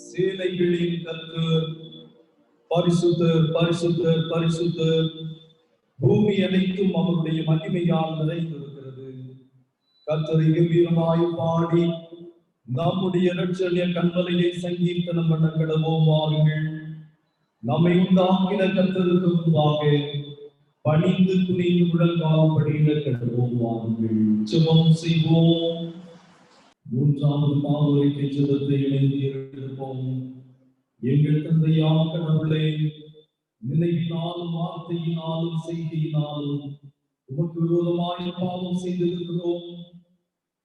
சேனைகளின் கர்த்தர் பரிசுத்தர் பரிசுத்தர் பரிசுத்தர். பூமி அனைத்தும் அவருடைய மகிமையால் நிறைந்திருக்கிறது. கர்த்தரை கம்பீரமாய் பாடி நம்முடைய இரட்சணிய கண்மலையை சங்கீர்த்தனம் பண்ண கடவோம். வாருங்கள், நம்மை உண்டாக்கின கர்த்தருக்கு முன்பாக பணிந்து துணிந்து முழங்கால் படியிட கடவோம். வாருங்கள், ஜெபம் செய்வோம். மூன்றாவது பாவரிக்கை ஜெபத்தை இணைந்து எடுப்போம். எங்கள் தந்தையாக கடவுளே, நினைவினாலும் வார்த்தையினாலும் செய்தியினாலும் உமக்கு விரோதமாய் பாவம் செய்திருக்கிறோம்.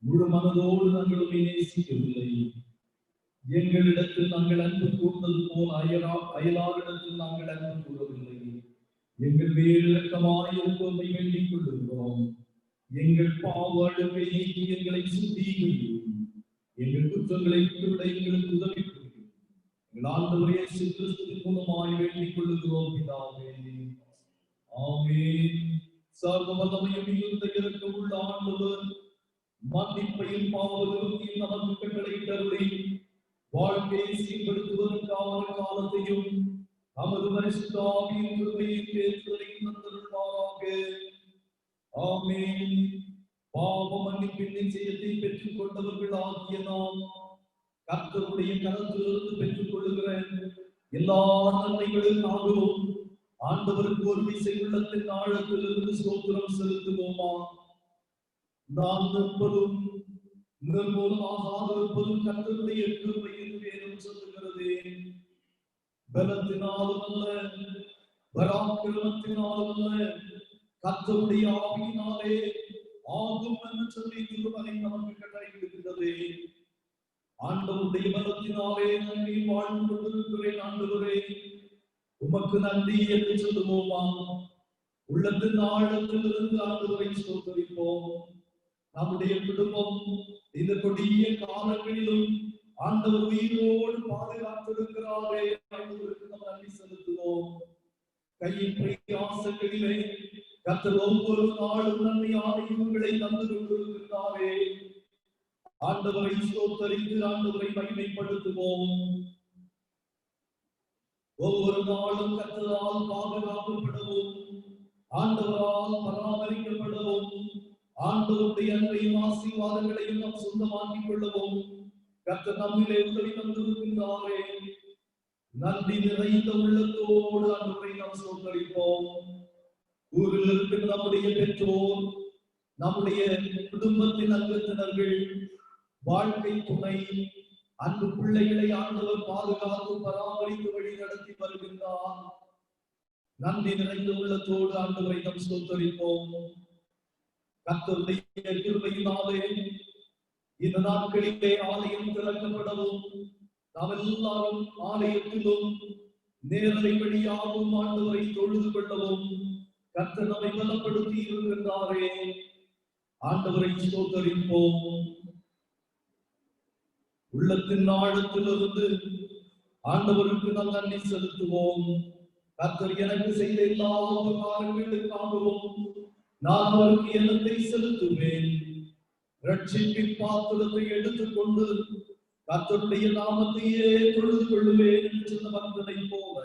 முழு மனதோடு நாங்கள் நேசிக்கவில்லை. எங்களிடத்தில் நாங்கள் அன்பு கூர்ந்தது போல் அயலாரிடத்தில் நாங்கள் அன்பு கூறவில்லை. எங்கள் மேல் இரக்கமாய் இருப்பதை வேண்டிக் கொள்கிறோம். எங்கள் பாவ அழுகை நீக்கி எங்களை சுத்திகரியும். எங்கள் குற்றங்களை விட்டுவிட எங்களுக்கு உதவி புரியும். எங்கள் ஆண்டவரே இயேசு கிறிஸ்துவின் மூலமாய் வேண்டிக் கொள்கிறோம் பிதாவே. ஆமென். சர்வ வல்லமையும் மிகுந்த இரக்கமுள்ள ஆண்டவர் மன்னிப்பையும் பாவத்தையும் நமக்கு கட்டளையிட்டருளி வாழ்க்கையை சீர்படுத்துவதற்கான காலத்தையும் நமது பரிசுத்த ஆவியின் கிருபையை பேசுவதையும் தந்தருள்வாராக. ஆமென். பாவ மன்னிப்பின் நிச்சயத்தை பெற்றுக் கொண்டவர்கள் ஆகிய நாம் கர்த்தருடைய கரத்திலிருந்து பெற்றுக் கொள்ளுகிற எல்லா நன்மைகளுக்காகவும் ஆண்டவருக்கு ஒரு விசை உள்ளத்தின் ஆழத்திலிருந்து ஸ்தோத்திரம் செலுத்துவோமா. நான் நிற்பதும் நிர்மூலமாகாதிருப்பதும் கர்த்தருடைய கிருபை என்று வேதம் சொல்லுகிறது. பலத்தினாலும் அல்ல, பராக்கிரமத்தினாலும் அல்ல, கர்த்தருடைய ஆவியினாலே ஆகும் என்று சொல்லி திருமலை நமக்கு கட்டளையிடுகிறது. ஆண்டவருடைய பலத்தினாலே நன்றி வாழ்ந்து கொண்டிருக்கிறேன். ஆண்டவரே, உமக்கு நன்றி என்று சொல்லுவோமா. உள்ளத்தின் ஆழத்திலிருந்து ஆண்டவரை ஸ்தோத்திரிப்போம். நம்முடைய குடும்பம் இந்த கொடிய காலங்களிலும் ஆண்டவர் உயிரோடு பாதுகாத்திருக்கிறாரே, ஆண்டவருக்கு நாம் நன்றி செலுத்துவோம். கையின் பிரயாசங்களிலே கர்த்தர் ஒவ்வொரு நாளும் நன்மையான ஈவுகளை தந்து கொண்டிருக்கிறாரே. ஆண்டவரை ஸ்தோத்தரித்து ஆண்டவரை மகிமைப்படுத்துவோம். ஒவ்வொரு நாளும் கர்த்தரால் பாதுகாக்கப்படவும் ஆண்டவரால் பராமரிக்கப்படவும் ஆண்டவருடைய அன்பையும் ஆசீர்வாதங்களையும் நாம் சொந்தமாக்கிக் கொள்ளவும் கர்த்தர் நம்மிலே உதவி தந்திருக்கின்றாரே. நன்றி நிறைந்த உள்ளத்தோடு ஆண்டவரை நாம் ஸ்தோத்தரிப்போம். ஊரில் இருக்கிற நம்முடைய பெற்றோர், நம்முடைய குடும்பத்தின் அங்கத்தினர்கள், வாழ்க்கை துணை, அன்பு பிள்ளைகளை ஆண்டவர் பாதுகாத்து பராமரித்து வழி நடத்தி வருகின்றார். நன்றி நிறைந்த உள்ளத்தோடு ஆண்டவரை நாம் ஸ்தோத்தரிப்போம். கர்த்தருடைய கிருபையினாலே இந்த நாட்களிலே ஆலயம் திறக்கப்படவும் நாம் எல்லாரும் ஆலயத்திலும் நேரலை வழியாகவும் ஆண்டவரை தொழுது கொள்ளவும் கர்த்தர் நம்மை பலப்படுத்தி இருக்கின்றாரே. ஆண்டவரை ஸ்தோத்தரிப்போம். உள்ளத்தின் ஆழத்திலிருந்து ஆண்டவருக்கு நாம் நன்றி செலுத்துவோம். கர்த்தர் எனக்கு செய்த எல்லா உபகாரங்களுக்காகவும் நான் அவருக்கு எண்ணத்தை செலுத்துவேன். ரட்சிப்பின் பாத்திரத்தை எடுத்துக்கொண்டு கர்த்தருடைய நாமத்தையே தொழுது கொள்ளுவேன் என்று சொன்ன பக்தனை போல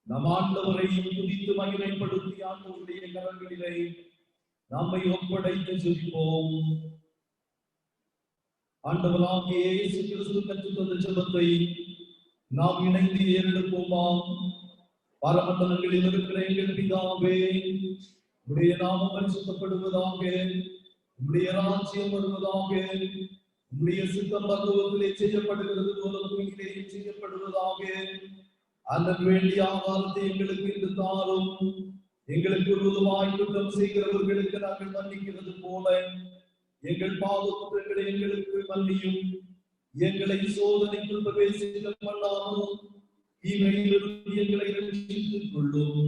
நம் ஆண்டவரை துதித்து மகிமைப்படுத்தி ஆண்டவருடைய கரங்களிலே நம்மை ஒப்படைத்து ஜெபிப்போம். ஆண்டவராகிய இயேசு கிறிஸ்து கற்றுத் தந்த ஜெபத்தை நாம் இணைந்து ஏறெடுப்போமா. பரமண்டலங்களில் இருக்கிற எங்கள் பிதாவே, உம்முடைய நாமம் பரிசுத்தப்படுவதாக, உம்முடைய ராஜ்யம் வருவதாக, உம்முடைய சித்தம் பரலோகத்திலே செய்யப்படுகிறது போல பூமியிலே செய்யப்படுவதாக. அதற்கு வேண்டிய ஆகாரத்தை எங்களுக்கு இன்று தாரும். எங்களுக்கு விரோதமாய் குற்றம் செய்கிறவர்களுக்கு நாங்கள் மன்னிக்கிறது போல எங்கள் பாவ குற்றங்களை எங்களுக்கு மன்னியும். எங்களை சோதனைக்குள் பிரவேசிக்க பண்ணாமல் தீமையிலிருந்து எங்களை ரட்சித்துக் கொள்ளும்.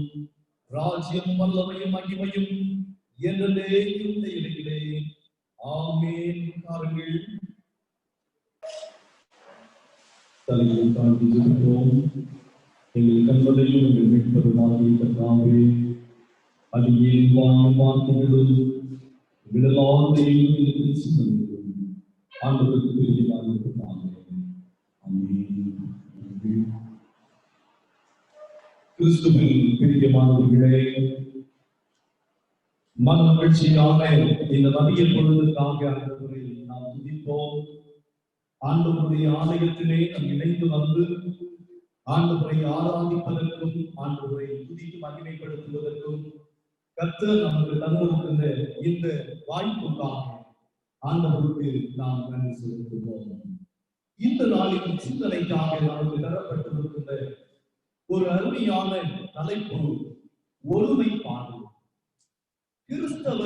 ராஜ்யம் வல்லமையும் மகிமையும் என்றென்றைக்கும் உம்முடையதே. ஆமென். பாருங்கள், தலையை தாழ்த்தி ஜெபிப்போம். எங்கள் கண்மலையும் எங்கள் மீட்பருமாகிய கர்த்தாவே, அடியேன் வாழும் வார்த்தைகளும் விடலாதையும் ஆண்டவருக்கு பிரியமாக இருக்கிறார்கள். ஆமென். கிறிஸ்துவில் பிரியமானவர்களே, மகிழ்ச்சியாக இந்த மதிய பொழுதுக்காக ஆண்டவரை நாம் துதிப்போம். ஆண்டவருடைய ஆலயத்திலே நாம் இணைந்து வந்து ஆண்டவரை ஆராதிப்பதற்கும் ஆண்டவரை துதித்து மகிமைப்படுத்துவதற்கும் கர்த்தர் நமக்கு தந்திருக்கின்ற இந்த வாய்ப்புக்காக ஆண்டவருக்கு நாம் நன்றி செலுத்துவோம். இந்த நாளின் சிந்தனைக்காக நமக்கு தரப்பட்டிருக்கின்ற ஒரு அருமையான தலைப்பு ஒருமைப்பாடு. கிறிஸ்தவ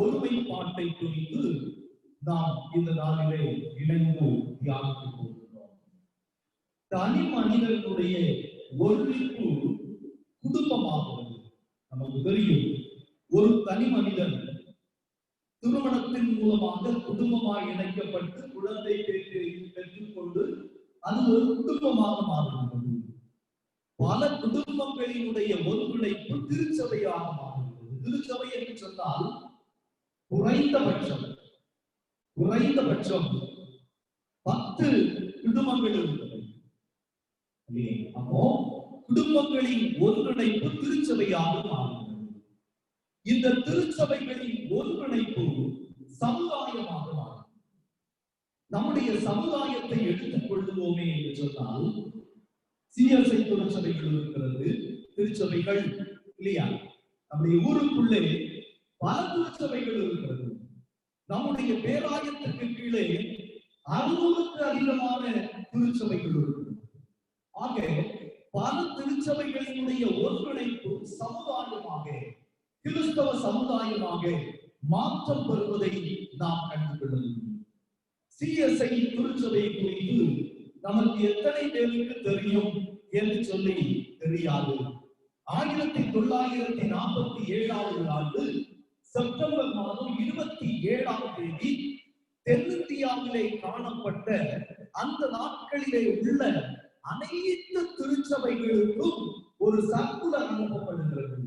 ஒருமைப்பாட்டை குறித்து நாம் இந்த நாளிலே இணைந்து தியானித்துக் கொள்கிறோம். தனி மனிதனுடைய ஒருமிப்பு குடும்பமாகிறது. நமக்கு தெரியும், ஒரு தனி மனிதன் திருமணத்தின் மூலமாக குடும்பமாக இணைக்கப்பட்டு குழந்தை பெற்றுக்கொண்டு அது ஒரு குடும்பமாக மாறுகிறது. பல குடும்பங்களினுடைய ஒருங்கிணைப்பு திருச்சபையாக மாறுகிறது. திருச்சபை என்று சொன்னால் குறைந்தபட்சம் 10 குடும்பங்கள் இருக்கிறது. அப்போ குடும்பங்களின் ஒருங்கிணைப்பு திருச்சபையாக மாறுகிறது. இந்த திருச்சபைகளின் ஒருங்கிணைப்பு சமுதாயமாக மாறும். நம்முடைய சமுதாயத்தை எடுத்துக் கொள்ளுவோமே என்று சொன்னால் சிஎஸ்ஐ திருச்சபைகள் இருக்கிறது, திருச்சபைகள் இல்லையா? நம்முடைய ஊருக்குள்ளே பல திருச்சபைகள் இருக்கிறது. நம்முடைய பேராயத்திற்கு கீழே 600க்கு அதிகமான திருச்சபைகள் இருக்கிறது. ஆக பல திருச்சபைகளினுடைய ஒருங்கிணைப்பு சமுதாயமாக, கிறிஸ்தவ சமுதாயமாக மாற்றம் பெறுவதை நாம் கண்டுகொள்ள முடியும். சிஎஸ்ஐ திருச்சபை குறித்து நமக்கு எத்தனை பேருக்கு தெரியும் என்று சொல்லி தெரியாது. 1947 ஆண்டு செப்டம்பர் மாதம் 27ஆம் தேதி தென்னிந்தியாவிலே காணப்பட்ட அந்த நாட்களிலே உள்ள அனைத்து திருச்சபைகளுக்கும் ஒரு சர்க்குலர் அனுப்பப்படுகிறது.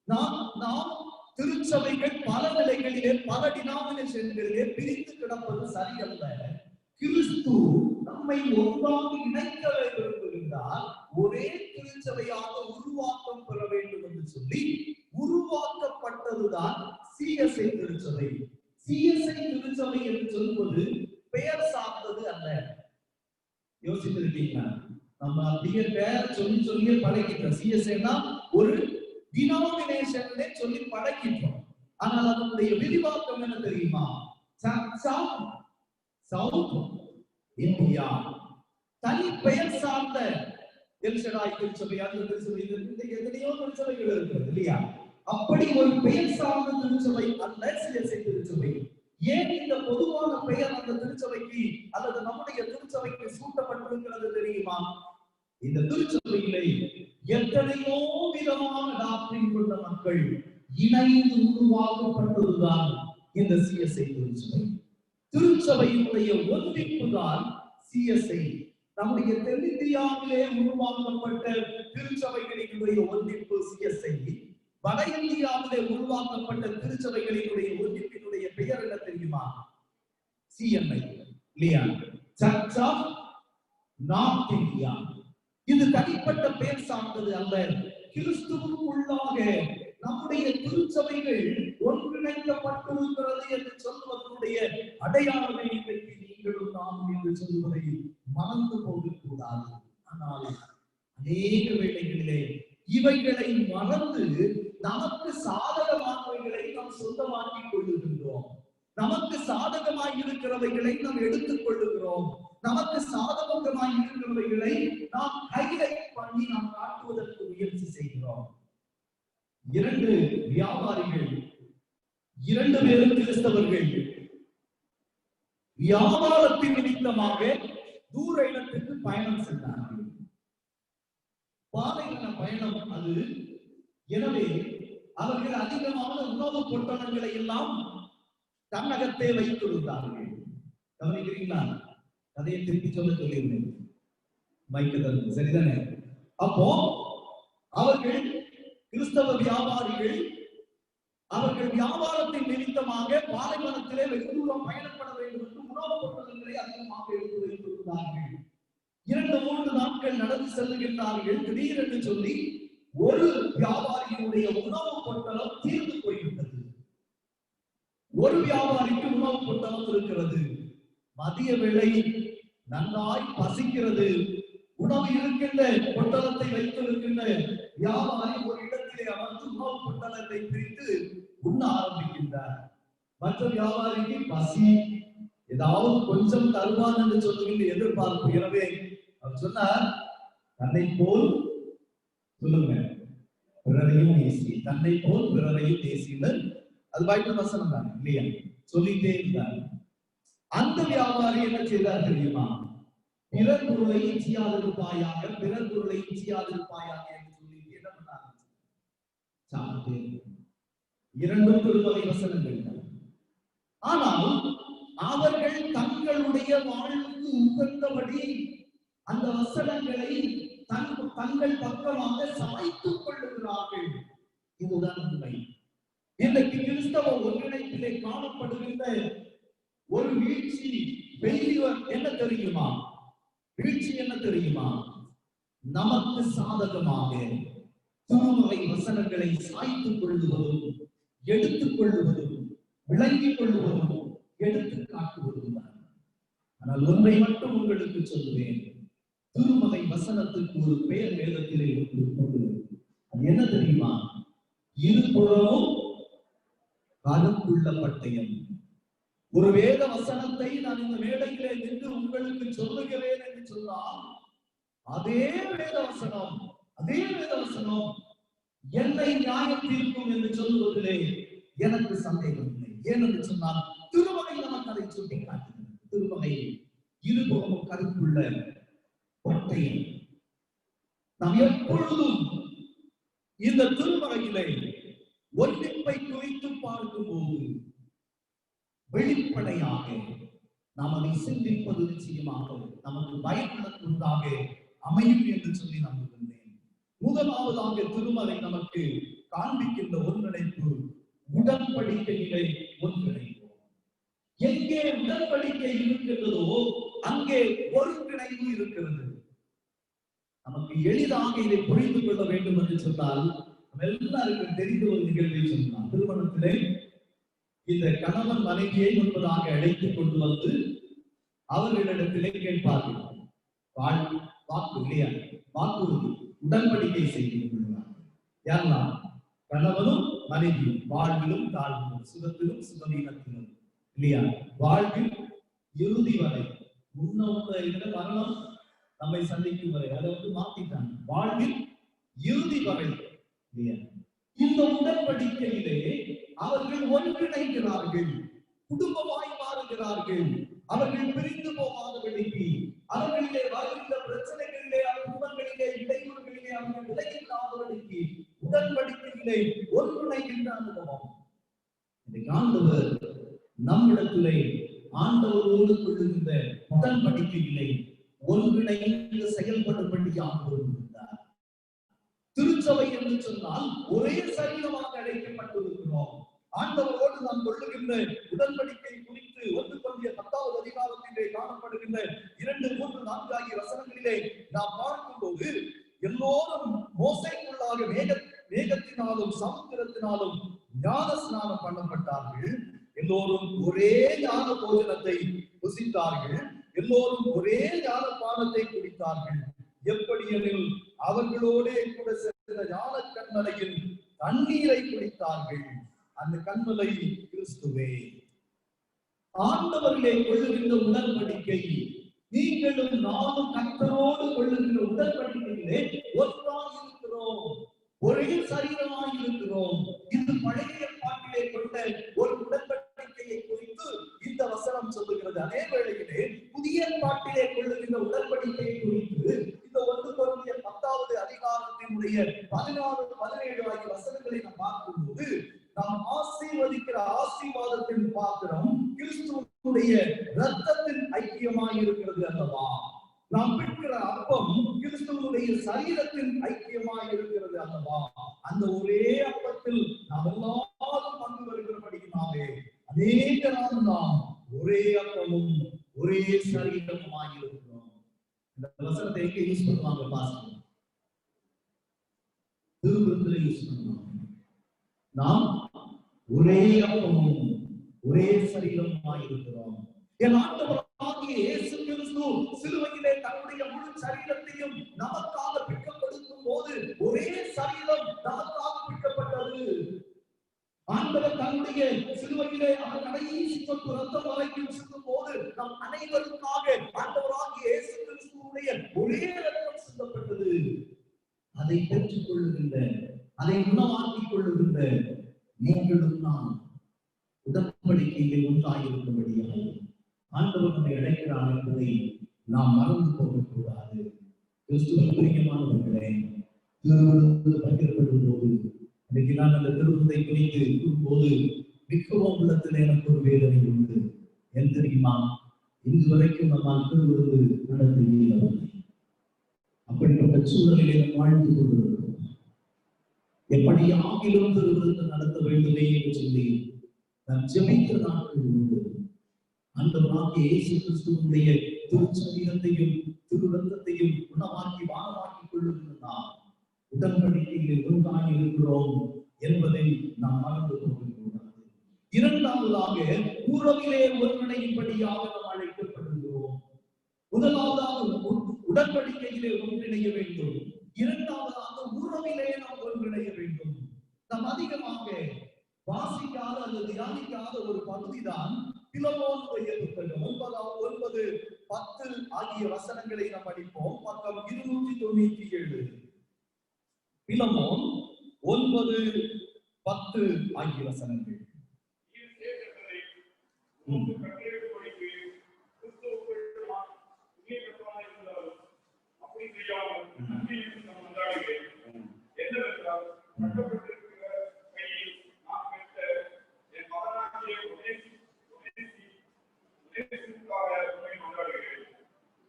நாம் திருச்சபைகள் பல நிலைகளிலே பல டினாமினேஷன்களிலே பிரித்து கிடப்பது சரியல்ல. கிறிஸ்து நம்மை ஒன்றாக இணைக்க விரும்புகின்றார். ஒரே திருச்சபையாக உருவாக்கம் பெற வேண்டும் என்று சொல்லி உருவாக்கப்பட்டதுதான் சிஎஸ்ஐ திருச்சபை. சிஎஸ்ஐ திருச்சபை என்று சொல்வது பெயர் சார்ந்தது அல்ல. யோசித்திருக்கீங்களா? நம்ம அப்படியே பெயர் சொல்லியே பழகிட்டோம். சிஎஸ்ஐனா ஒரு டினாமினேஷன்ல சொல்லி பழகிட்டோம். ஆனால் அதனுடைய விரிவாக்கம் என்ன தெரியுமா? சவுத் இந்தியா தனி பெயர் சார்ந்த எல்ஷடாய் திருச்சபை, அந்த திருச்சபை, எத்தனையோ திருச்சபைகள் இருக்கிறது இல்லையா? அப்படி ஒரு பெயர் சார்ந்த திருச்சபை அல்ல சிஎஸ்ஐ திருச்சபை. ஏன் இந்த பொதுவான பெயர் அந்த திருச்சபைக்கு அல்லது நம்முடைய திருச்சபைக்கு சூட்டப்பட்டிருக்கிறது தெரியுமா? இந்த திருச்சபையிலே எத்தனையோ விதமான டாக்டரின் கொண்ட மக்கள் இணைந்து உருவாக்கப்பட்டதுதான் இந்த சிஎஸ்ஐ திருச்சபை. திருச்சபையினுடைய ஒன்றிப்பு தான் சிஎஸ்ஐ. நம்முடைய தென்னிந்தியாவிலே உருவாக்கப்பட்ட திருச்சபைகளினுடைய ஒன்றிப்பு சிஎஸ்ஐ. வட இந்தியாவிலே உருவாக்கப்பட்ட திருச்சபைகளினுடைய ஒன்றிப்பினுடைய பெயர் என்ன தெரியுமா? சிஎன்ஐ இல்லையா? Church of North India. இது தனிப்பட்ட பெயர் சார்ந்தது அல்ல. கிறிஸ்துவுக்குள்ளாக நம்முடைய திருச்சபைகள் ஒன்றிணைக்கப்பட்டிருக்கிறது என்று சொல்வதனுடைய அடையாளமே இன்றைக்கு நீங்களும் நானும் என்று சொல்வதை மறந்து போகக்கூடாது. ஆனால் அநேக வேளைகளிலே இவைகளை மறந்து நமக்கு சாதகமானவைகளை நாம் சொந்தமாக்கிக் கொள்ளுகின்றோம். நமக்கு சாதகமாய் இருக்கிறவைகளை நாம் எடுத்துக் கொள்ளுகிறோம். நமக்கு சாதகமாய் இருக்கிறவைகளை நாம் ஹைலைட் பண்ணி நாம் காட்டுவதற்கு முயற்சி செய்கிறோம். 2 வியாபாரிகள், 2 பேரும் கிறிஸ்தவர்கள், வியாபாரத்தின் நிமித்தமாக தூர இடத்திற்கு பயணம் செய்தார்கள். பாலைவன பயணம் அது. எனவே அவர்கள் அதிகமான உணவுப் பொட்டலங்களை எல்லாம் தன்னகத்தே வைத்திருந்தார்கள். கவனிக்கிறீங்களா? கதையை திருப்பி சொல்லியிருந்தேன். மைக்கு சரிதானே? அப்போ அவர்கள் கிறிஸ்தவ வியாபாரிகள் அவர்கள் வியாபாரத்தின் நிமித்தமாக பாலைவனத்திலே வெகு தூரம் பயணப்பட வேண்டும் என்று உணவுப் பொருட்களை அதிகமாக எடுத்து வைத்திருந்தார்கள். 2-3 நாட்கள் நடந்து செல்லுகின்றார்கள். திடீரென்று சொல்லி ஒரு வியாபாரியினுடைய உணவு பொட்டலம் தீர்ந்து போய்விட்டது. ஒரு வியாபாரிக்கு உணவு பொட்டலம் இருக்கிறது. மதிய வேளை நன்றாய் பசிக்கிறது. உணவு இருக்கின்ற பொட்டலத்தை வைத்திருக்கின்ற வியாபாரி ஒரு இடத்திலே அமர்ந்து உணவு பொட்டலத்தை பிரித்து உண்ண ஆரம்பிக்கின்றார். மற்ற வியாபாரிக்கு பசி, ஏதாவது கொஞ்சம் தருவான் என்று சொல்லுகின்ற எதிர்பார்ப்பு. எனவே அவர் சொன்னார், தன்னை போல் சொல்லுங்க பிறரையும் நேசி, தன்னை போல் பிறரையும் நேசின்னு. அது பைபிள் வசனம் தான் இல்லையா? சொல்லிட்டே இருந்தார். அந்த வியாபாரி என்ன செய்தார் தெரியுமா? பிறர் பொருளை இச்சியாதிருப்பாயாக, பிறர் பொருளை இச்சியாதிருப்பாயாக என்று சொல்லி என்ன பண்ணாங்க? இரண்டும் திருமலை வசனங்கள். ஆனால் அவர்கள் தங்களுடைய வாழ்வுக்கு உகந்தபடி அந்த வசனங்களை தங்கள் பக்கமாக சாய்த்துக் கொள்ளுகிறார்கள். இதுதான் உண்மை. இன்றைக்கு கிறிஸ்தவ ஒருங்கிணைப்பிலே காணப்படுகின்ற ஒரு வீழ்ச்சி என்ன தெரியுமா? வீழ்ச்சி என்ன தெரியுமா? நமக்கு சாதகமாக திருமலை வசனங்களை சாய்த்துக் கொள்ளுவதும், எடுத்துக் கொள்ளுவதும், விளங்கிக் கொள்ளுவதும், எடுத்து காட்டுவதும் தான். ஆனால் ஒன்றை மட்டும் உங்களுக்கு சொல்லுவேன், திருமலை வசனத்துக்கு ஒரு பெயர் வேதத்திலே உண்டு. அது என்ன தெரியுமா? இருபுறமும் கருப்புள்ள பட்டயம். ஒரு வேத வசனத்தை நான் இந்த மேடையிலே நின்று உங்களுக்கு சொல்லுகிறேன் என்று சொன்னால், அதே வேத வசனம் என்னை நியாயம் தீர்க்கும் என்று சொல்லுவதிலே எனக்கு சந்தேகம் இல்லை. ஏனென்று சொன்னால் திருமலை நமக்கு அதை சுட்டி காட்டுகிறது. திருமலை இருபுறமும் கருப்புள்ள பட்டயம். நாம் எப்பொழுதும் இந்த திருமலையிலே ஒன்றிப்பை குறித்து பார்க்கும்போது வெளிப்படையாக நாம் அதை சிந்திப்பது நிச்சயமாக நமக்கு பயன்படக்கூடியதாக அமையும் என்று சொல்லி நம்புகின்றேன். முதலாவதாக திருமலை நமக்கு காண்பிக்கின்ற ஒன்றிணைப்பு உடன்படிக்கையிலே ஒன்றிணைப்பு. எங்கே உடன்படிக்கை இருக்கின்றதோ அங்கே ஒருங்கிணைப்பு இருக்கிறது. நமக்கு எளிதாக இதை புரிந்து கொள்ள வேண்டும் என்று சொன்னால், எல்லாருக்கும் தெரிந்த ஒரு நிகழ்வை சொன்னார். திருமணத்திலே இந்த கணவன் மனைவியை முன்பதாக அழைத்துக் கொண்டு வந்து அவர்களிடத்திலே கேட்பார்கள். வாக்கு இல்லையா? வாக்குறுதி, உடன்படிக்கை செய்து கொள்கிறார். யாரெல்லாம்? கணவனும் மனைவியும் வாழ்விலும் தாழ்விலும், சுகத்திலும் சுகவீனத்திலும் இல்லையா? வாழ்வில் இறுதி வரை, முன்ன மரணம் நம்மை சந்திக்கும் வரை, அதை மாத்திட்டாங்க. வாழ்வில் இறுதி வரை இல்லையா? இந்த உடன்படிக்கையிலே அவர்கள் ஒன்றிணைகிறார்கள், குடும்பமாய் மாறுகிறார்கள். அவர்கள் பிரிந்து போகாதபடிக்கு, அவர்களிலே வருகின்ற பிரச்சனைகளிலே, குடும்பங்களிலே, இடையூறுகளிலே அவர்கள் விலகில்லாதபடிக்கு உடன்படிக்கையிலே ஒன்றிணைகின்ற அனுபவம். ஆண்டவர் நம்மிடத்திலே ஆண்டவரோடு கொள்ளுகின்ற உடன்படிக்கையிலே ஒன்றிணைந்து செயல்படும்படியாக விரும்புகிறார். திருச்சபை என்று சொன்னால் ஒரே சரீரமாக அழைக்கப்பட்டிருக்கிறோம். ஆண்டவரோடு நாம் கொள்ளுகின்ற உடன்படிக்கை குறித்து 1 கொரிந்தியர் 10வது அதிகாரத்திலே காணப்படுகின்ற 2, 3, 4 ஆகிய வசனங்களிலே நாம் பார்க்கும்போது, எல்லோரும் மோசைக்குள்ளாக மேகத்தினாலும் சமுத்திரத்தினாலும் ஞான ஸ்நானம் பண்ணப்பட்டார்கள். எல்லோரும் ஒரே ஞான போஜனத்தை புசித்தார்கள். எல்லோரும் ஒரே ஞான பானத்தை குடித்தார்கள். எப்படி எனில் அவர்களோடே கூட சென்ற ஞான கண்மலையின் தண்ணீரை குடித்தார்கள். அந்த கண்மலை கிறிஸ்துவே. ஆண்டவர்களே கொள்ளுகின்ற உடன்படிக்கை, நீங்களும் நானும் கர்த்தரோடு கொள்ளுகின்ற உடன்படிக்கையிலே ஒன்றாக இருக்கிறோம், ஒரே சரீரமாக இருக்கிறோம். இது பழைய ஏற்பாட்டிலே கொண்ட ஒரு உடன்படிக்கையை குறித்து இந்த வசனம் சொல்லுகிறது. அதே வேளையிலே புதிய ஏற்பாட்டிலே கொள்ளுகின்ற உடன்படிக்கையை குறித்து இந்த 1 கொரிந்தியர் 10வது அதிகாரத்தினுடைய 16, 17 ஆகிய வசனங்களை நாம் பார்க்கும்போது, நாம் ஆசீர்வதிக்கிற ஆசீர்வாதத்தின் பாத்திரம் கிறிஸ்துவுடைய இரத்தத்தின் ஐக்கியமாய் இருக்கிறது அல்லவா? நாம் பிடிக்கிற அப்பம் கிறிஸ்துவுடைய சரீரத்தின் ஐக்கியமாய் இருக்கிறது அல்லவா? அந்த ஒரே அப்பத்தில் நாம் எல்லாரும் பங்கு வருகிறபடியினாலே அநேக நாள் நாம் ஒரே அப்பமும் ஒரே சரீரமுமாய் இருக்கிறோம். இந்த வசனத்தை எங்க யூஸ் பண்ணுவாங்க பாஸ்டர்? திருவிருந்திலே சொன்னார், நாம் ஒரே அப்பமும் ஒரே சரீரமாய் இருக்கிறோம். என் ஆண்டவராகிய இயேசு கிறிஸ்து சிலுவையிலே தன்னுடைய முழு சரீரத்தையும் நமக்காக பிற்கப்படுத்தும் போது ஒரே சரீரம் நமக்காக பிற்கப்பட்டது. ஆண்டவர் தன்னுடைய சிலுவையிலே அவர் கடைசி சொட்டு ரத்தம் வரைக்கும் சிந்தும் போது நம் அனைவருக்காக ஆண்டவராகிய இயேசு கிறிஸ்துவுடைய ஒரே ரத்தம் சிந்தப்பட்டது. அதை பெற்றுக் கொள்ளுகின்ற, அதை உணவாக்கிக் கொள்ளுகின்ற நீங்களும் நாம் உடன்படிக்கையில் ஒன்றாயிருக்கும்படியாக ஆண்டவர் நம்மை அழைக்கிறார் என்பதை நாம் மறந்து போகக்கூடாது. கிறிஸ்துவின் பிரியமானவர்களே, திருவிருந்து பகிரப்படும் போது இன்னைக்கு நான் அந்த திருவிருந்தை குறித்து கூறும்போது மிகவும் உள்ளத்தில் எனக்கு ஒரு வேதனை உண்டு. என் தெரியுமா, இன்று வரைக்கும் நம்மால் திருவிருந்து நடத்த இயலவில்லை. அப்படிப்பட்ட சூழலில் வாழ்ந்து கொண்டிருக்கிறோம். எப்படி ஆகிலும் திருவிருந்து நடத்த வேண்டுமே என்று சொல்லி நான் ஜெபித்த நாட்கள் உண்டு. ஆண்டவராகிய இயேசு கிறிஸ்துவினுடைய திருச்சரீரத்தையும் திரு ரத்தத்தையும் குணமாக்கி வானமாக்கிக் கொள்ளுகிறார். உடன்படிக்கையில் ஒன்றாக இருக்கிறோம் என்பதை நாம் மறந்து போகக்கூடாது. இரண்டாவதாக, உறவிலே ஒருங்கிணையும்படியாக நாம் அழைக்கப்படுகிறோம். முதலாவதாக உடன்படிக்கையிலே ஒன்றிணைய வேண்டும். இரண்டாவதாக உறவிலே நாம் ஒன்றிணைய வேண்டும். நாம் அதிகமாக வாசிக்காத அல்லது தியானிக்காத ஒரு பகுதிதான் பிலமோனுடைய புத்தகம். 9, 10 ஆகிய வசனங்களை நாம் படிப்போம். பக்கம் 297. பிலமோன் 9, 10 ஆகிய வசனங்கள்.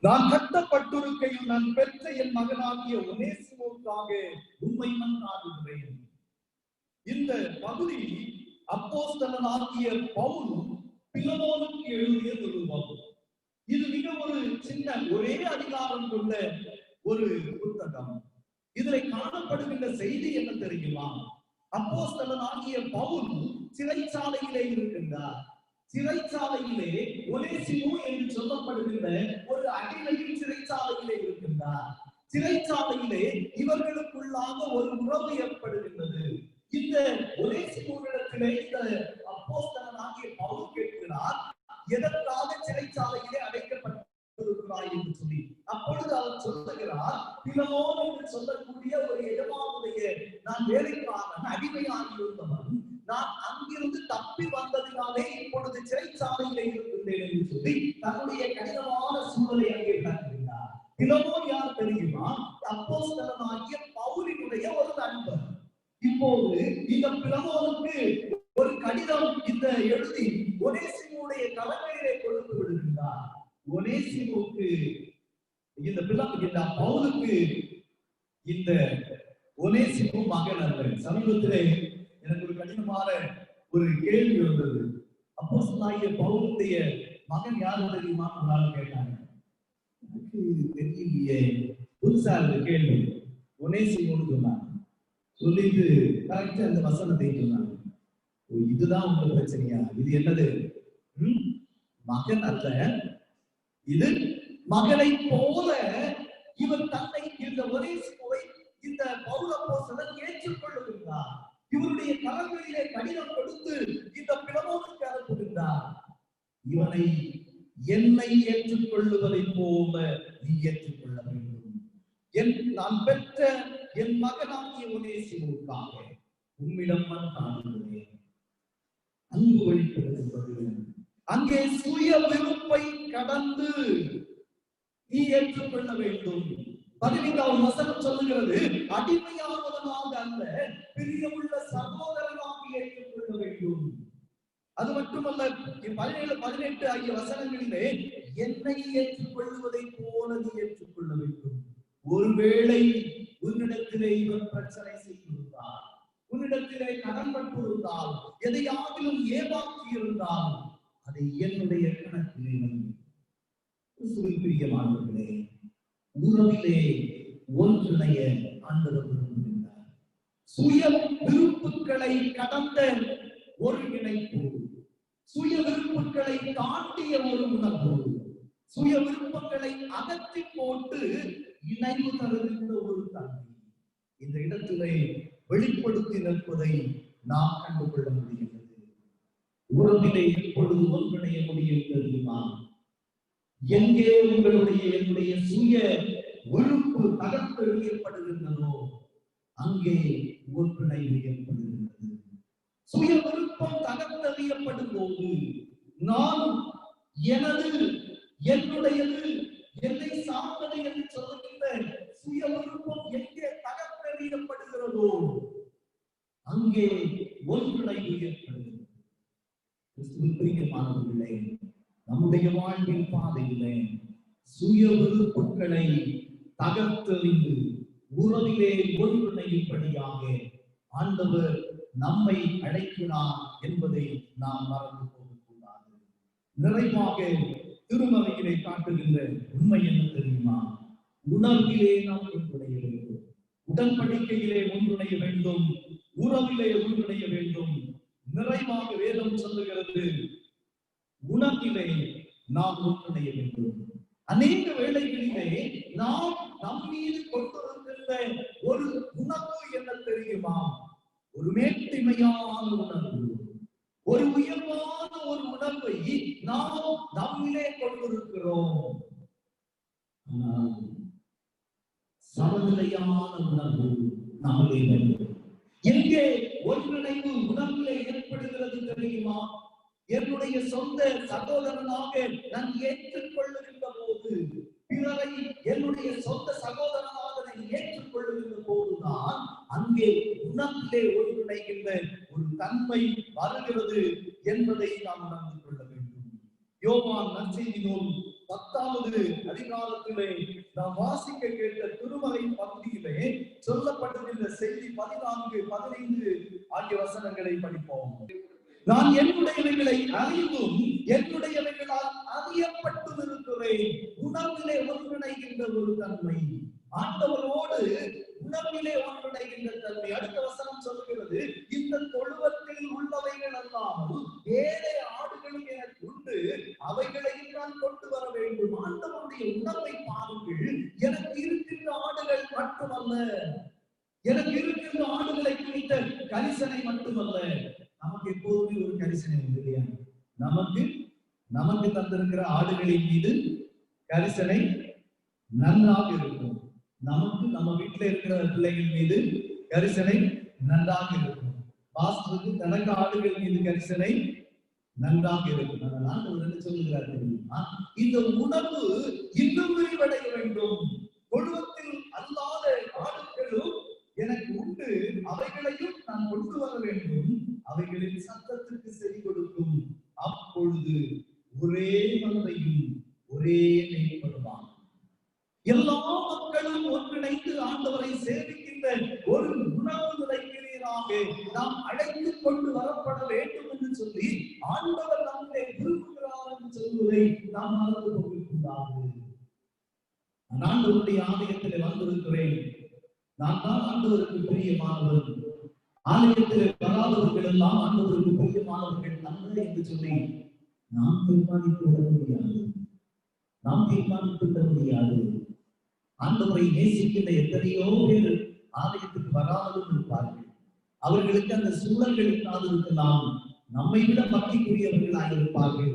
நான் கட்டப்பட்டிருக்கையில் நான் பெற்ற என் மகனாகிய ஒனேசிமோவுக்காக உம்மை மன்றாடுகிறேன். இந்த பகுதி அப்போஸ்தலனாகிய பவுல் பிலமோனுக்கு எழுதிய நிருபம். இது மிக ஒரு சின்ன ஒரே அதிகாரம் கொண்ட ஒரு புத்தகம். இதில் காணப்படுகின்ற செய்தி என்ன தெரியுமா? அப்போஸ்தலனாகிய பவுல் சிறைச்சாலையிலே இருக்கின்றார். சிறைச்சாலையிலே ஒனேசிமு என்று சொல்லப்படுகின்ற ஒரு அடிமையில் சிறைச்சாலையிலே இருக்கின்றார். சிறைச்சாலையிலே இவர்களுக்குள்ளாக ஒரு உறவு ஏற்படுகின்றது. இந்த ஒனேசிமுவிடத்திலே இந்த அப்போஸ்தலனாகிய பவுல் கேட்கிறார், எதற்காக சிறைச்சாலையிலே அடைக்கப்பட்டிருக்கிறாய் என்று சொல்லி. அப்பொழுது அவர் சொல்லுகிறார், பிலமோன் என்று சொல்லக்கூடிய ஒரு எஜமானுடைய நான் வேலைக்காரன், அடிமையாக இருந்தவன், நான் அங்கிருந்து தப்பி வந்ததினாலே இப்பொழுது சிறைச்சாலையிலே இருக்கின்றேன் என்று சொல்லி தன்னுடைய கடினமான சூழலை அங்கே காட்டுகிறார். பிலமோன் யார் தெரியுமா? அப்போஸ்தலனாகிய பவுலினுடைய ஒரு நண்பர். இப்போது இந்த பிலமோனுக்கு ஒரு கடிதம் இந்த எழுதி ஒனேசிமுடைய தலைமையிலே கொடுத்து விடுகின்றார். ஒனேசிமுக்கு இந்த பவுலுக்கு இந்த ஒனேசிமு மகன் அல்ல. சமீபத்திலே எனக்கு ஒரு கடினமான ஒரு கேள்வி வந்தது. அப்போஸ்தலனாகிய பவுலுடைய மகன் யாரு தெரியுமா கேட்டாங்க. எனக்கு தெரியலையே, புதுசா இருந்த கேள்வி. ஒனேசிமுன்னு சொன்னாங்க. சொல்லிட்டு கரெக்டா அந்த வசனத்தை சொன்னாங்க. இதுதான் உங்க பிரச்சனையா? இது என்னது? மகன் அல்ல, இது மகனை போல இவர் தன்னை இந்த ஒனேசிமுவை இந்த பவுல் அப்போஸ்தலன் ஏற்றுக்கொள்ளுகின்றார். இவருடைய கரங்களிலே கடிதம் கொடுத்து இந்த பிலமோனுக்கு அனுப்புகின்றார். இவனை என்னை ஏற்றுக்கொள்ளுவதை போல நீ ஏற்றுக்கொள்ள வேண்டும். நான் பெற்ற என் மகனாகிய ஒனேசிமுவுக்காக உம்மிடம் மன்றாடுகிறேன். அன்பு வெளிப்படுத்துவது அங்கே சுய விருப்பை கடந்து நீ ஏற்றுக்கொள்ள வேண்டும். 15வது வசனம் சொல்லுகிறது, அடிமையானவனாக அல்ல, பிரியமுள்ள சகோதரனாக ஏற்றுக்கொள்ள வேண்டும். அது மட்டுமல்ல, 17, 18 ஆகிய வசனங்களிலே என்னை ஏற்றுக்கொள்வதை போல நீ ஏற்றுக்கொள்ள வேண்டும். ஒருவேளை உன்னிடத்திலே இவர் பிரச்சனை செய்திருந்தால், உன்னிடத்திலே கடன்பட்டிருந்தால், எதையாகிலும் ஏமாற்றி இருந்தால் அதை என்னுடைய கணக்கிலே பிரியமானவர்களே, உறவிலே ஒன்றிணைய ஆண்டவர் விரும்புகின்றார். சுய விருப்புகளை கடந்த ஒருங்கிணைப்பு, சுய விருப்புகளை தாண்டிய ஒரு உணர்வு, சுய விருப்பங்களை அகற்றி போட்டு இணைவு தருகின்ற ஒரு தன்மை இந்த இடத்திலே வெளிப்படுத்தி நிற்பதை நாம் கண்டுகொள்ள முடிகிறது. உறவிலே எப்பொழுது ஒன்றிணைய முடியும் தெரியுமா? எங்கே உங்களுடைய என்னுடைய சுய விருப்பு தகர்த்தெறியப்படுகின்றனோ அங்கே ஒன்றிணைவு ஏற்படுகின்றது. சுய விருப்பம் தகர்த்தெறியப்படும் போது நான் எனது, என்னுடையது, என்னை சார்ந்தது என்று சொல்லுகின்ற சுய விருப்பம் எங்கே தகர்த்தெறியப்படுகிறதோ அங்கே ஒன்றிணைவு ஏற்படுகிறது. பிரியமானவர்களே, நம்முடைய வாழ்வின் பாதையிலே சுய விருப்பங்களை தகர்த்தெறிந்து உறவிலே ஒன்றிணையும்படியாக ஆண்டவர் நம்மை அழைக்கிறார் என்பதை நாம் மறந்து போகக்கூடாது. நிறைவாக திருமறையிலே காட்டுகின்ற உண்மை என்ன தெரியுமா? உணர்விலே நாம் ஒன்றிணைய வேண்டும், உடன்படிக்கையிலே ஒன்றிணைய வேண்டும், உறவிலே ஒன்றிணைய வேண்டும். நிறைவாக வேதம் சொல்லுகிறது, உணர்விலே நாம் ஒன்றிணைய வேண்டும். அநேக வேளைகளிலே நாம் நம் மீது கொண்டிருக்கின்ற ஒரு உணர்வு என்ன தெரியுமா? ஒரு மேட்டிமையான உணர்வு, ஒரு உயர்வான ஒரு உணர்வை நாம் நம்மிலே கொண்டிருக்கிறோம். சமநிலையான உணர்வு நம்மிலே வேண்டும். எங்கே ஒன்றிணைவு உணர்விலே ஏற்படுகிறது தெரியுமா? என்னுடைய சொந்த சகோதரனாக நான் ஏற்றுக்கொள்ளுகின்ற போது, பிறரை என்னுடைய சொந்த சகோதரனாக நான் ஏற்றுக்கொள்ளுகின்ற போதுதான் அங்கே உணர்விலே ஒன்றிணைகின்ற ஒரு தன்மை வருகிறது என்பதை நாம் உணர்ந்து கொள்ள வேண்டும். யோவான் நற்செய்தி நூல் 10வது அதிகாரத்திலே நாம் வாசிக்க கேட்ட திருமறை பகுதியிலே சொல்லப்பட்டிருக்கின்ற செய்தி 14, 15 ஆகிய வசனங்களை படிப்போம். நான் என்னுடையவைகளை அறிந்தும் என்னுடையவைகளால் அறியப்பட்டு இருக்கிறேன். உணர்விலே ஒன்றிணைகின்ற ஒரு தன்மை, ஆண்டவரோடு உணர்விலே ஒன்றிணைகின்ற தன்மை. அடுத்த வசனம் சொல்லுகிறது, இந்த தொழுவத்தில் உள்ளவைகள் அல்லாமல் வேறே ஆடுகளும் எனக்கு உண்டு, அவைகளையும் நான் கொண்டு வர வேண்டும். ஆண்டவருடைய உணர்வை பாருங்கள். எனக்கு இருக்கின்ற ஆடுகள் மட்டுமல்ல, எனக்கு இருக்கின்ற ஆடுகளை குறித்த கரிசனை மட்டுமல்ல, நமக்கு எப்போதுமே ஒரு கரிசனை உண்டு இல்லையா? நமக்கு தந்திருக்கிற ஆடுகளின் மீது கரிசனை நன்றாக இருக்கும். நமக்கு நம்ம வீட்டுல இருக்கிற பிள்ளைகள் மீது கரிசனை நன்றாக இருக்கும். பாஸ்டருக்கு தனக்கு ஆடுகள் மீது கரிசனை நன்றாக இருக்கும். அதனால சொல்லுகிறார் தெரியுமா? இந்த உணர்வு இன்னும் விரிவடைய வேண்டும். தொழுவத்தில் அல்லாத ஆடுகளும் எனக்கு உண்டு, அவைகளையும் நான் கொண்டு வர வேண்டும். அவைகளின் சத்தத்துக்கு செவி கொடுக்கும். அப்பொழுது ஒரே மந்தையும் ஒரே மேய்ப்பதுதான். எல்லா மக்களும் ஒன்றிணைந்து ஆண்டவரை சேவிக்கின்ற ஒரு உணவு நிலைக்கிறீராக நாம் அழைத்து கொண்டு வரப்பட வேண்டும் என்று சொல்லி ஆண்டவர் நம்மை விரும்புகிறார் என்று சொல்வதை நாம் மறந்து கொண்டிருக்கிறார்கள். நான் ஆண்டவருடைய ஆலயத்தில் வந்திருக்கிறேன், நான் தான் ஆண்டவருக்கு பிரியமானவர், ஆலயத்தில் வராதவர்கள் எல்லாம் ஆண்டவருக்கு பிரியமானவர்கள் அல்ல என்று சொல்லி நாம் தீர்மானித்து விட முடியாது. நாம் தீர்மானித்து விட முடியாது. ஆண்டவரை நேசிக்கின்ற எத்தனையோ பேர் ஆலயத்துக்கு வராமலும் இருப்பார்கள். அவர்களுக்கு அந்த சூழல்கள் இருக்கலாம். நம்மை விட பக்திக்குரியவர்களாக இருப்பார்கள்.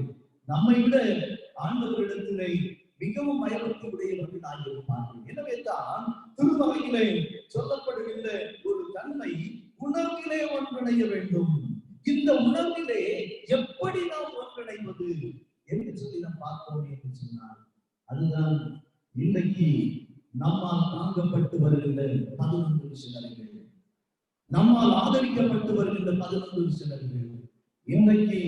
நம்மை விட ஆண்டவரிடத்திலே மிகவும் பயபக்தி உடையவர்களாக இருப்பார்கள். எனவே தான் திருமறையிலே சொல்லப்படுகின்ற ஒரு தன்மை உணர்விலே ஒன்றிணைய வேண்டும். இந்த உணர்விலே எப்படி நாம் ஒன்றிணைவது என்று சொல்லி நாம் பார்ப்போம் என்று சொன்னார். அதுதான் இன்றைக்கு நம்மால் தாங்கப்பட்டு வருகின்ற 11 விஷயங்கள், நம்மால் ஆதரிக்கப்பட்டு வருகின்ற 11 விஷயங்கள். இன்றைக்கு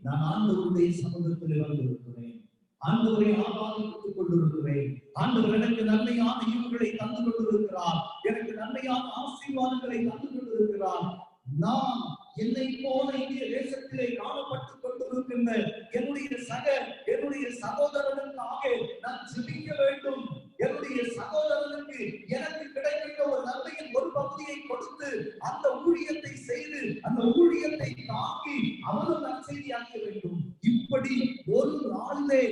நான் ஆண்டவருடைய சமூகத்தில் வந்திருக்கிறேன், ஆண்டவரை ஆராதித்துக் கொண்டிருக்கிறேன். ஆண்டவர் எனக்கு நன்மையான ஈவுகளை தந்து கொண்டிருக்கிறார், எனக்கு நன்மையான ஆசீர்வாதங்களை தந்து கொண்டிருக்கிறார். நான் என்னை போல இந்திய தேசத்திலே காணப்பட்டுக் கொண்டிருக்கின்ற என்னுடைய சகோதரனுக்காக நான் ஜெபிக்க வேண்டும். என்னுடைய சகோதரனுக்கு எனக்கு கிடைக்கின்ற ஒரு நன்மையின் ஒரு பகுதி பகுதியை கொடுத்து அந்த ஊழியத்தை செய்து அந்த ஊழியத்தை தாக்கி அவரும் நற்செய்தியாக்க வேண்டும். இப்படி ஒரு நாளிலே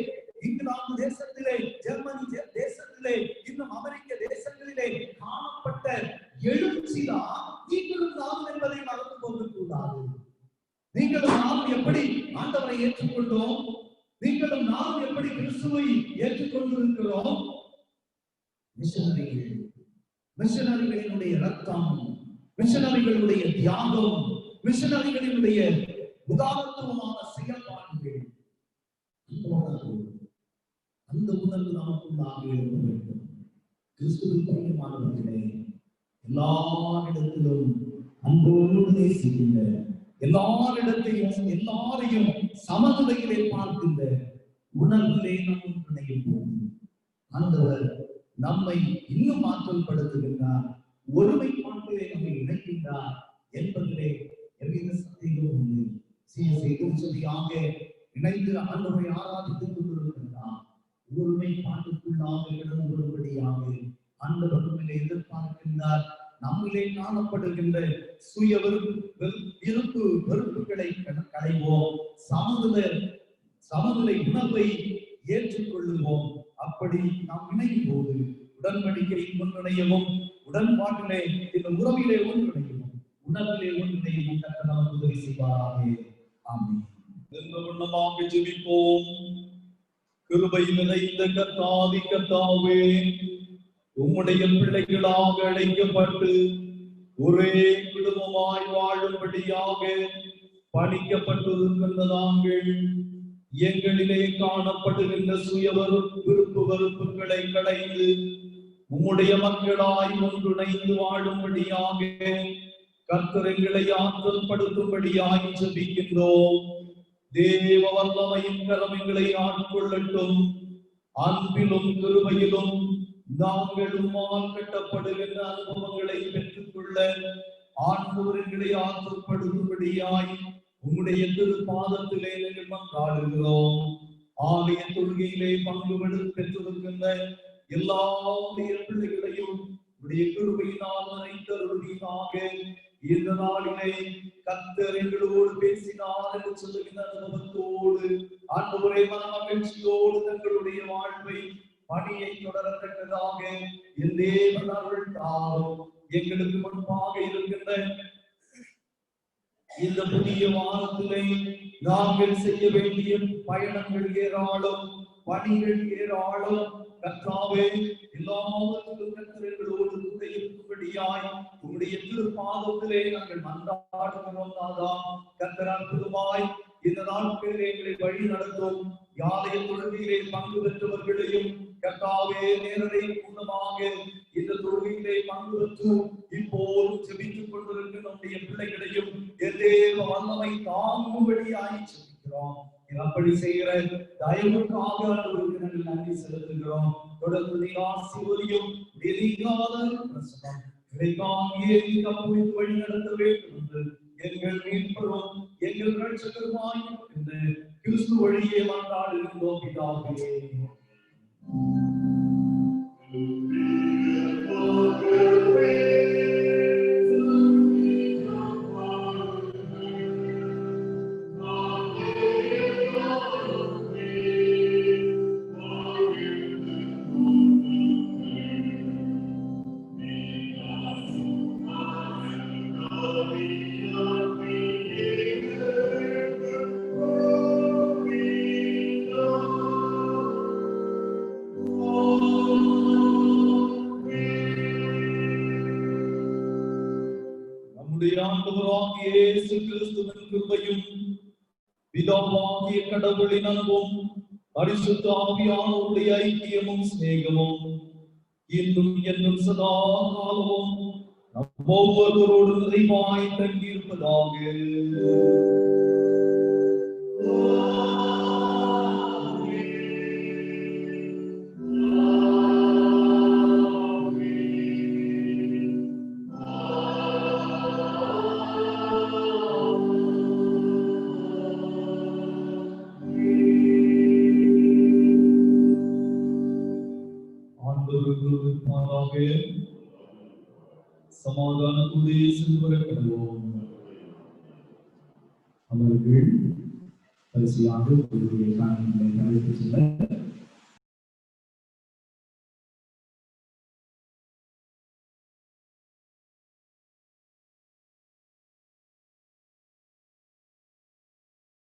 இங்கிலாந்து தேசத்திலே, ஜெர்மனி தேசத்திலே, இன்னும் அமெரிக்க தேசங்களிலே காணப்பட்ட எழுச்சிதான் நீங்களும் நானும் என்பதை மறந்து போகக்கூடாது. நீங்களும் நானும் எப்படி ஆண்டவரை ஏற்றுக்கொண்டோம், நீங்களும் நானும் எப்படி கிறிஸ்துவை ஏற்றுக்கொண்டிருக்கிறோம். மிஷனரிகளினுடைய ரத்தம், மிஷனரிகளுடைய தியாகம், மிஷனரிகளினுடைய உதாரணத்துவமான செயல்பாடுகள், அந்த உணர்வு நமக்குள்ளாக இருக்க வேண்டும். கிறிஸ்துவின் பிரியமானவர்களே, எல்லா இடத்திலும் அன்போடு நேசிக்கின்ற, எல்லாரிடத்தையும் எல்லாரையும் சமநிலையிலே பார்க்கின்ற உணர்விலே நாம் இணைப்போம். ஆண்டவர் நம்மை இன்னும் ஆற்றல் படுத்துகின்றார், ஒருமைப்பாட்டிலே நம்மை இணைக்கின்றார் என்பதிலே எவ்வித சந்தேகமும் இல்லை. செய்தியாக இணைந்து ஆண்டவரை ஆராதித்துக் கொண்டிருக்கின்றார். ஒருமைப்பாட்டுக்குள்ளாக இடம் வரும்படியாக ஆண்டவர் நம்மிலே எதிர்பார்க்கின்றார். நம்மிலே காணப்படுகின்ற சுய வெறுப்புகளை களைவோம், சமநிலை உணர்வை ஏற்றுக்கொள்ளுவோம். அப்படி நாம் இணையும் போது உடன்படிக்கையில் ஒன்றிணையவும், உடன்பாட்டிலே இந்த உறவிலே ஒன்றிணையவும், உணர்விலே ஒன்றிணையவும் கர்த்தர் நமக்கு உதவி செய்வாராக. ஆமென். வண்ணமாக ஜெபிப்போம். கிருபை நிறைந்த கர்த்தாவே, உம்முடைய பிள்ளைகளாக அழைக்கப்பட்டு ஒரே குடும்பமாய் வாழும்படியாக பணிக்கப்பட்டிருக்கின்ற நாங்கள் எங்களிலே காணப்படுகின்ற சுய விருப்பு வெறுப்புகளை களைந்து உம்முடைய மக்களாய் ஒன்றிணைந்து வாழும்படியாக கர்த்தர் எங்களை ஆற்றல் படுத்தும்படியாய் ஜெபிக்கின்றோம். தேவ வல்லமையின் கரம் எங்களை ஆட்கொள்ளட்டும். அன்பிலும் கிருபையிலும் நாங்கள் உம்மால் கட்டப்படுகின்ற அனுபவங்களை பெற்றுக்கொள்ள ஆண்டவர் எங்களை ஆற்றல்படுத்தும்படியாய் உம்முடைய திருப்பாதத்திலே நாங்கள் மன்றாடுகிறோம். ஆலய தொழுகையிலே பங்கு பெற்றிருக்கின்ற எல்லா பிள்ளைகளையும் உடைய கிருபையினால் அனைத்தருளியாக இந்த நாளிலே கர்த்தர் எங்களோடு பேசினார் என்று சொல்லுகின்ற அனுபவத்தோடு ஆண்டவரே மனமகிழ்ச்சியோடு தங்களுடைய வாழ்வை பணியை தொடரத்தக்கதாக என் தேவன் அருள் தாரும். எங்களுக்கு முன்பாக இருக்கின்ற இந்த புதிய வாரத்திலே நாங்கள் செய்ய வேண்டிய பயணங்கள் ஏராளம், பணிகள் ஏராளம். கர்த்தாவே, எல்லாவற்றிலும் கர்த்தர் எங்களோடு கூட இருக்கும்படியாய் உம்முடைய திருப்பாதத்திலே நாங்கள் மன்றாடுகிறோம். நாதா, கர்த்தர் அற்புதமாய் இந்த நாட்களிலே எங்களை வழி நடத்தும். ஆலய தொழுகையிலே பங்கு பெற்றவர்களையும் கர்த்தாவே நேரடி மூலமாக இந்த தொழுகையிலே பங்கு பெற்று இப்போது ஜெபித்துக் கொண்டிருக்கிற நம்முடைய பிள்ளைகளையும் தேவ வல்லமை தாங்கும்படியாய் ஜெபிக்கிறோம். அப்படி செய்கிற தயவுக்காக நாங்கள் நன்றி செலுத்துகிறோம். தொடர்ந்து ஆசீர்வதியும் வழி நடத்த வேண்டும் என்று எங்கள் மீட்பரும் எங்கள் ரட்சகருமாய் என்று கிறிஸ்து வழியே மன்றாடுகின்றோம் பிதாவே. இயேசு கிறிஸ்துவின் கிருபையும் பிதாவாகிய கடவுளின் அன்பும் பரிசுத்த ஆவியானவருடைய ஐக்கியமும் சிநேகமும் இன்னும் என்னும் சதா காலமும் நம் ஒவ்வொருவரோடு நிறைவாய் தங்கியிருப்பதாக. சமாதானத்தோடு சென்று கடவோம். அவர்கள் கடைசியாக ஒரு காரியங்களை அழைத்து செல்ல